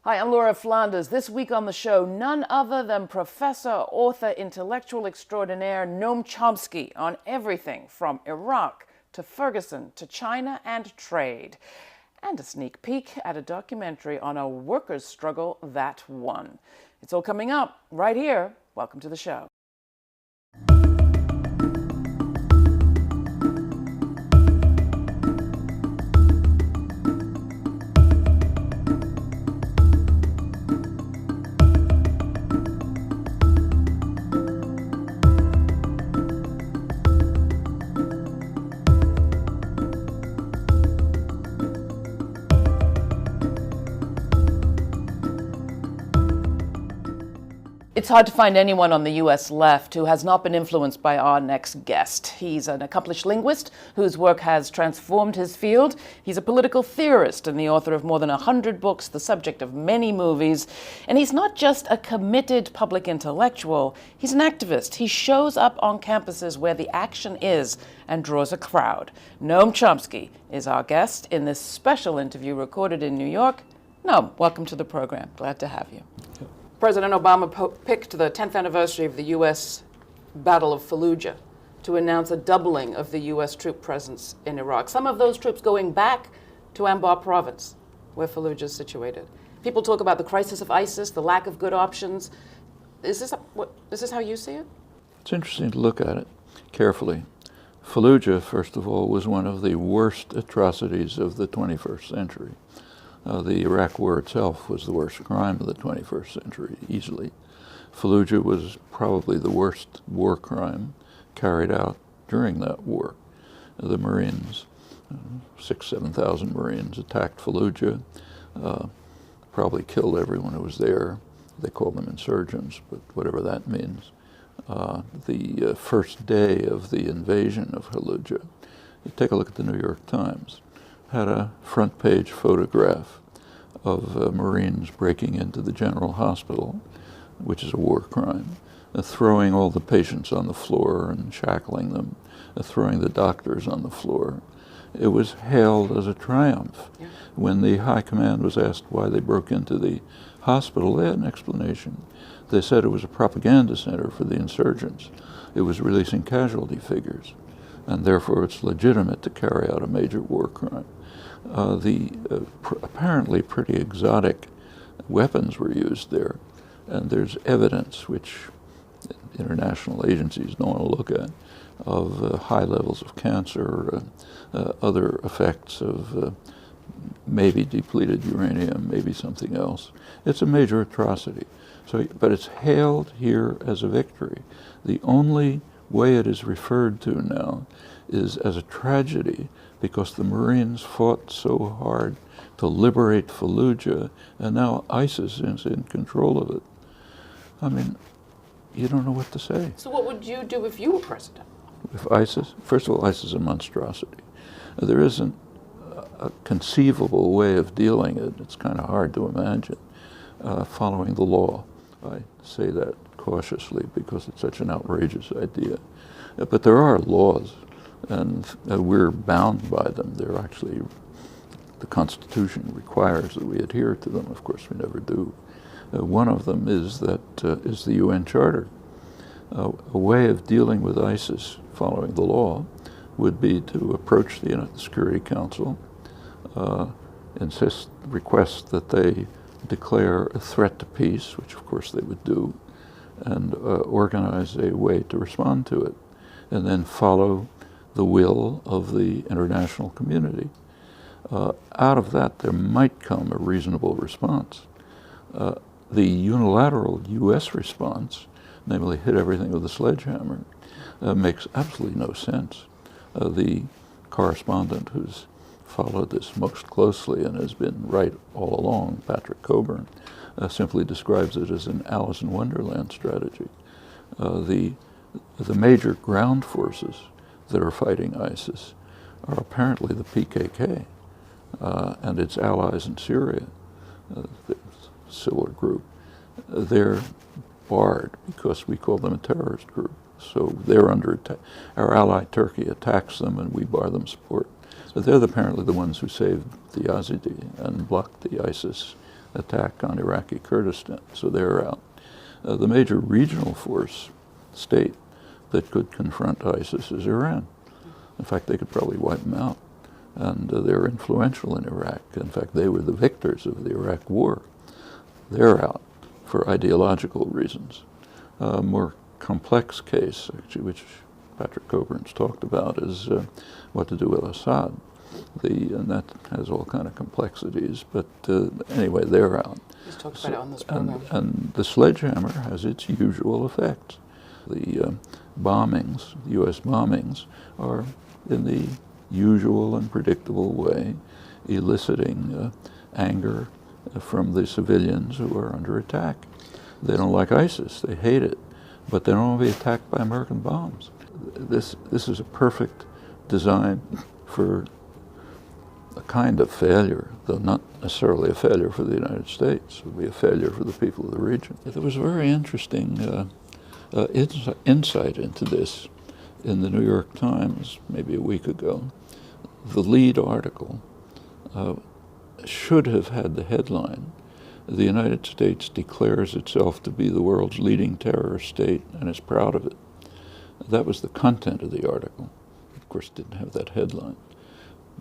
Hi, I'm Laura Flanders. This week on the show, none other than professor, author, intellectual extraordinaire Noam Chomsky on everything from Iraq to Ferguson to China and trade. And a sneak peek at a documentary on a workers' struggle that won. It's all coming up right here. Welcome to the show. It's hard to find anyone on the U.S. left who has not been influenced by our next guest. He's an accomplished linguist whose work has transformed his field. He's a political theorist and the author of more than 100 books, the subject of many movies. And he's not just a committed public intellectual, he's an activist. He shows up on campuses where the action is and draws a crowd. Noam Chomsky is our guest in this special interview recorded in New York. Noam, welcome to the program. Glad to have you. President Obama picked the 10th anniversary of the U.S. Battle of Fallujah to announce a doubling of the U.S. troop presence in Iraq. Some of those troops going back to Anbar province, where Fallujah is situated. People talk about the crisis of ISIS, the lack of good options. Is this how you see it? It's interesting to look at it carefully. Fallujah, first of all, was one of the worst atrocities of the 21st century. The Iraq War itself was the worst crime of the 21st century, easily. Fallujah was probably the worst war crime carried out during that war. The Marines, 7,000 Marines attacked Fallujah, probably killed everyone who was there. They called them insurgents, but whatever that means. The first day of the invasion of Fallujah, you take a look at the New York Times, had a front page photograph of Marines breaking into the General Hospital, which is a war crime, throwing all the patients on the floor and shackling them, throwing the doctors on the floor. It was hailed as a triumph. Yeah. When the high command was asked why they broke into the hospital, they had an explanation. They said it was a propaganda center for the insurgents. It was releasing casualty figures, and therefore it's legitimate to carry out a major war crime. Apparently pretty exotic weapons were used there, and there's evidence which international agencies don't want to look at of high levels of cancer, other effects of maybe depleted uranium, maybe something else. It's a major atrocity. But it's hailed here as a victory. The only way it is referred to now is as a tragedy, because the Marines fought so hard to liberate Fallujah, and now ISIS is in control of it. I mean, you don't know what to say. So what would you do if you were president? If ISIS? First of all, ISIS is a monstrosity. There isn't a conceivable way of dealing it. It's kind of hard to imagine following the law. I say that cautiously because it's such an outrageous idea. But there are laws, and we're bound by them. They're actually, the Constitution requires that we adhere to them. Of course, we never do. One of them is is the UN Charter. A way of dealing with ISIS following the law would be to approach the Security Council, request that they declare a threat to peace, which of course they would do, and organize a way to respond to it, and then follow the will of the international community. Out of that, there might come a reasonable response. The unilateral U.S. response, namely hit everything with a sledgehammer, makes absolutely no sense. The correspondent who's followed this most closely and has been right all along, Patrick Coburn, simply describes it as an Alice in Wonderland strategy. The major ground forces that are fighting ISIS are apparently the PKK and its allies in Syria, the similar group. They're barred because we call them a terrorist group. So they're under attack. Our ally Turkey attacks them and we bar them support. But they're apparently the ones who saved the Yazidi and blocked the ISIS attack on Iraqi Kurdistan, so they're out. The major regional force state that could confront ISIS is Iran. In fact, they could probably wipe them out. And they're influential in Iraq. In fact, they were the victors of the Iraq War. They're out for ideological reasons. A more complex case, actually, which Patrick Coburn's talked about, is what to do with Assad. And that has all kind of complexities, but anyway, they're out. He's talked about it on this program. And the sledgehammer has its usual effects. The bombings, U.S. bombings, are in the usual and predictable way eliciting anger from the civilians who are under attack. They don't like ISIS, they hate it, but they don't want to be attacked by American bombs. This is a perfect design for a kind of failure, though not necessarily a failure for the United States. It would be a failure for the people of the region. There was a very interesting insight into this in the New York Times maybe a week ago. The lead article should have had the headline, "The United States declares itself to be the world's leading terrorist state and is proud of it." That was the content of the article. Of course, it didn't have that headline.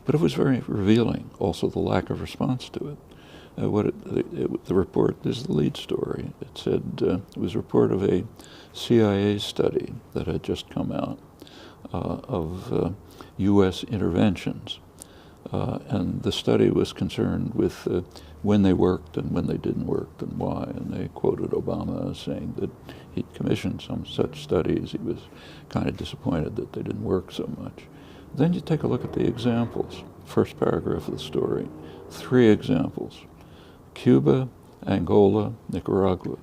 But it was very revealing, also the lack of response to it. The report is the lead story. It said it was a report of a CIA study that had just come out of U.S. interventions. And the study was concerned with when they worked and when they didn't work and why. And they quoted Obama as saying that he'd commissioned some such studies. He was kind of disappointed that they didn't work so much. Then you take a look at the examples. First paragraph of the story, 3 examples. Cuba, Angola, Nicaragua.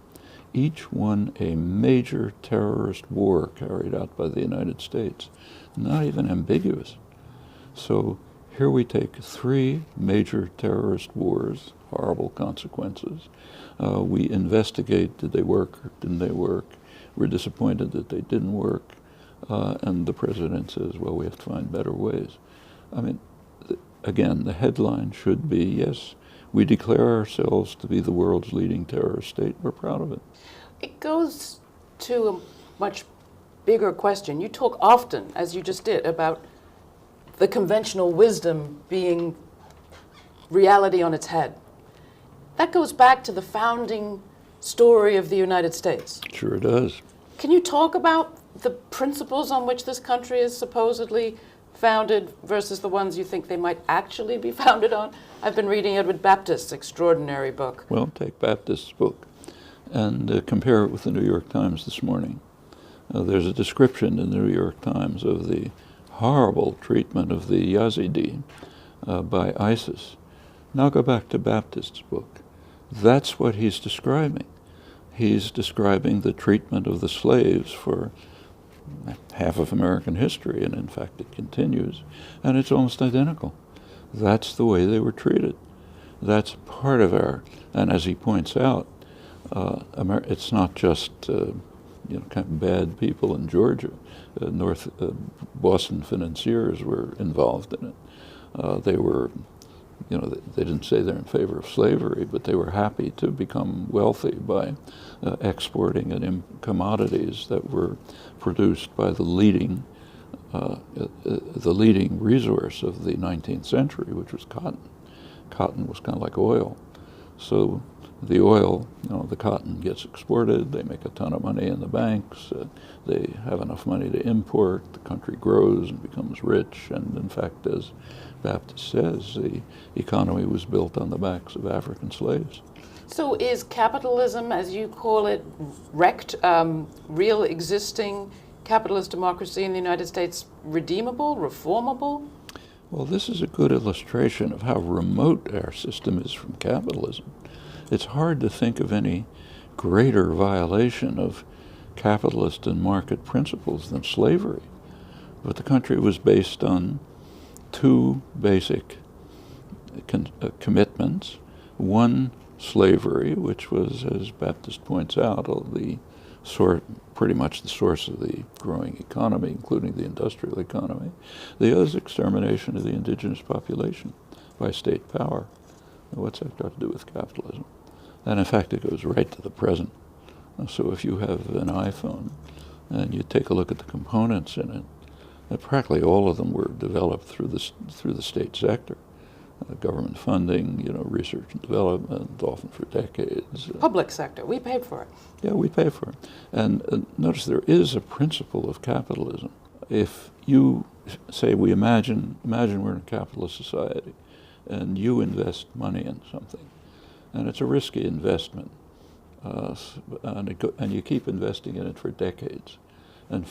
Each won a major terrorist war carried out by the United States. Not even ambiguous. So here we take 3 major terrorist wars, horrible consequences. We investigate, did they work or didn't they work? We're disappointed that they didn't work. And the president says, well, we have to find better ways. I mean, again, the headline should be, yes, we declare ourselves to be the world's leading terrorist state. We're proud of it. It goes to a much bigger question. You talk often, as you just did, about the conventional wisdom being reality on its head. That goes back to the founding story of the United States. Sure does. Can you talk about the principles on which this country is supposedly founded versus the ones you think they might actually be founded on? I've been reading Edward Baptist's extraordinary book. Well, take Baptist's book and compare it with the New York Times this morning. There's a description in the New York Times of the horrible treatment of the Yazidi by ISIS. Now go back to Baptist's book. That's what he's describing. He's describing the treatment of the slaves for half of American history, and in fact it continues, and it's almost identical. That's the way they were treated. That's part of our, and as he points out, it's not just kind of bad people in Georgia. Boston financiers were involved in it. They were, they didn't say they're in favor of slavery, but they were happy to become wealthy by exporting commodities that were produced by the leading resource of the 19th century, which was cotton. Cotton was kind of like oil. So the oil, the cotton gets exported, they make a ton of money in the banks, they have enough money to import, the country grows and becomes rich, and in fact, as Baptist says, the economy was built on the backs of African slaves. So is capitalism, as you call it, wrecked, real existing capitalist democracy in the United States, redeemable, reformable? Well, this is a good illustration of how remote our system is from capitalism. It's hard to think of any greater violation of capitalist and market principles than slavery. But the country was based on 2 basic commitments. One, slavery, which was, as Baptist points out, pretty much the source of the growing economy, including the industrial economy. The other is extermination of the indigenous population by state power. Now, what's that got to do with capitalism? And in fact, it goes right to the present. So if you have an iPhone and you take a look at the components in it, practically all of them were developed through the state sector. Government funding, research and development, often for decades. Public sector, we paid for it. Yeah, we pay for it. And notice there is a principle of capitalism. If you say we imagine we're in a capitalist society, and you invest money in something, and it's a risky investment, and you keep investing in it for decades, and